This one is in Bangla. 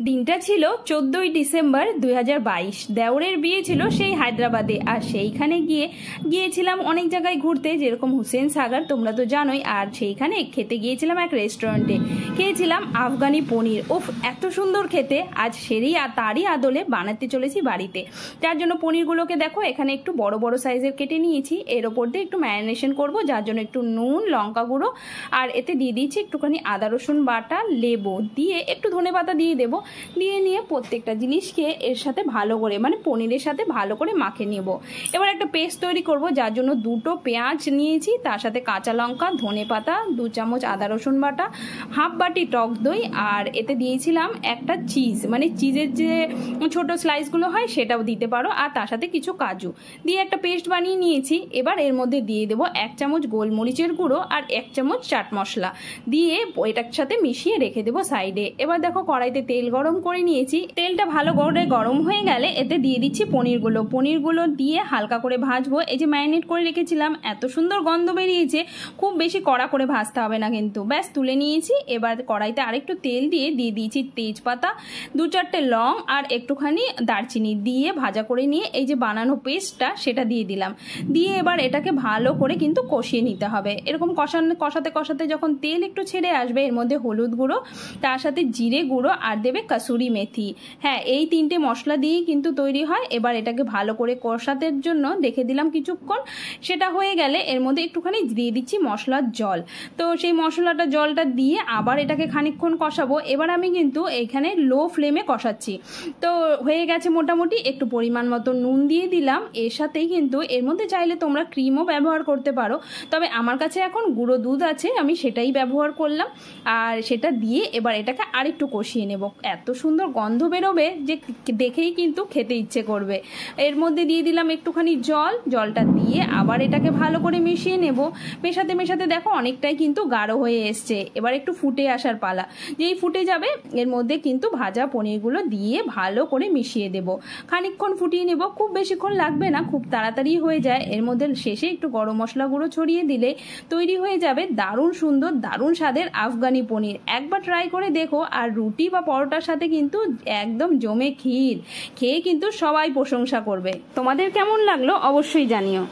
দিনটা ছিল 14ই ডিসেম্বর 2022। দেওরের বিয়ে ছিল সেই হায়দ্রাবাদে। আর সেইখানে গিয়েছিলাম অনেক জায়গায় ঘুরতে, যেরকম হুসেন সাগর তোমরা তো জানোই। আর সেইখানে খেতে গিয়েছিলাম এক রেস্টুরেন্টে, খেয়েছিলাম আফগানি পনির। ওফ, এত সুন্দর খেতে! আজ তারই আদলে বানাতে চলেছি বাড়িতে। যার জন্য পনিরগুলোকে দেখো এখানে একটু বড় বড় সাইজের কেটে নিয়েছি। এর ওপর দিয়ে একটু ম্যারিনেশন করব, যার জন্য একটু নুন, লঙ্কা গুঁড়ো, আর এতে দিয়ে দিয়েছি একটুখানি আদা রসুন বাটা, লেবু দিয়ে একটু ধনেপাতা দিয়ে দেবো। দিয়ে নিয়ে প্রত্যেকটা জিনিসকে এর সাথে ভালো করে, মানে পনিরের সাথে ভালো করে মাখে নেব। এবার একটা পেস্ট তৈরি করব, যার জন্য 2টো পেঁয়াজ নিয়েছি, তার সাথে কাঁচা লঙ্কা, ধনেপাতা, 2 চামচ আদা রসুন বাটা, হাফ বাটি টক দই, আর এতে দিয়েছিলাম একটা চিজ, মানে চিজের যে ছোট স্লাইসগুলো হয় সেটাও দিতে পারো, আর তার সাথে কিছু কাজু দিয়ে একটা পেস্ট বানিয়ে নিয়েছি। এবার এর মধ্যে দিয়ে দেবো 1 চামচ গোলমরিচের গুঁড়ো আর 1 চামচ চাট মশলা দিয়ে এটার সাথে মিশিয়ে রেখে দেবো সাইডে। এবার দেখো কড়াইতে তেল গরম করে নিয়েছি। তেলটা ভালো করে গরম হয়ে গেলে এতে দিয়ে দিচ্ছি পনিরগুলো দিয়ে হালকা করে ভাজবো। এই যে ম্যারিনেট করে রেখেছিলাম, এত সুন্দর গন্ধ বেরিয়েছে। খুব বেশি কড়া করে ভাজতে হবে না কিন্তু। ব্যাস তুলে নিয়েছি। এবার কড়াইতে আরেকটু তেল দিয়ে দিয়েছি তেজপাতা, 2-4টে লং আর একটুখানি দারচিনি দিয়ে ভাজা করে নিয়ে এই যে বানানো পেস্টটা সেটা দিয়ে দিলাম। দিয়ে এবার এটাকে ভালো করে কিন্তু কষিয়ে নিতে হবে। এরকম কষাতে কষাতে যখন তেল একটু ছেড়ে আসবে, এর মধ্যে হলুদ গুঁড়ো, তার সাথে জিরে গুঁড়ো আর দেবে কাসুরি মেথি। হ্যাঁ, এই 3টে মশলা দিয়েই কিন্তু তৈরি হয়। এবার এটাকে ভালো করে কষাতের জন্য রেখে দিলাম কিছুক্ষণ। সেটা হয়ে গেলে এর মধ্যে একটুখানি দিয়ে দিচ্ছি মশলার জল। তো সেই জলটা দিয়ে আবার এটাকে খানিকক্ষণ কষাবো। এবার আমি কিন্তু এখানে লো ফ্লেমে কষাচ্ছি। তো হয়ে গেছে মোটামুটি। একটু পরিমাণ মতো নুন দিয়ে দিলাম। এর সাথেই কিন্তু এর মধ্যে চাইলে তোমরা ক্রিমও ব্যবহার করতে পারো, তবে আমার কাছে এখন গুঁড়ো দুধ আছে, আমি সেটাই ব্যবহার করলাম। আর সেটা দিয়ে এবার এটাকে আরেকটু কষিয়ে নেব। এত সুন্দর গন্ধ বেরোবে যে দেখেই কিন্তু খেতে ইচ্ছে করবে। এর মধ্যে দিয়ে দিলাম একটুখানি জলটা দিয়ে আবার এটাকে ভালো করে মিশিয়ে নেব। মেশাতে দেখো অনেকটাই কিন্তু গাঢ় হয়ে এসছে। এবার একটু ফুটে আসার পালা। যেই ফুটে যাবে এর মধ্যে কিন্তু ভাজা পনিরগুলো দিয়ে ভালো করে মিশিয়ে দেব। খানিকক্ষণ ফুটিয়ে নেব, খুব বেশিক্ষণ লাগবে না, খুব তাড়াতাড়ি হয়ে যায়। এর মধ্যে শেষে একটু গরম মশলা গুঁড়ো ছড়িয়ে দিলে তৈরি হয়ে যাবে দারুণ সুন্দর, দারুণ স্বাদের আফগানি পনির। একবার ট্রাই করে দেখো। আর রুটি বা পরোটার সাথে কিন্তু একদম জমে ক্ষীর খেয়ে কিন্তু সবাই প্রশংসা করবে। তোমাদের কেমন লাগলো অবশ্যই জানিও।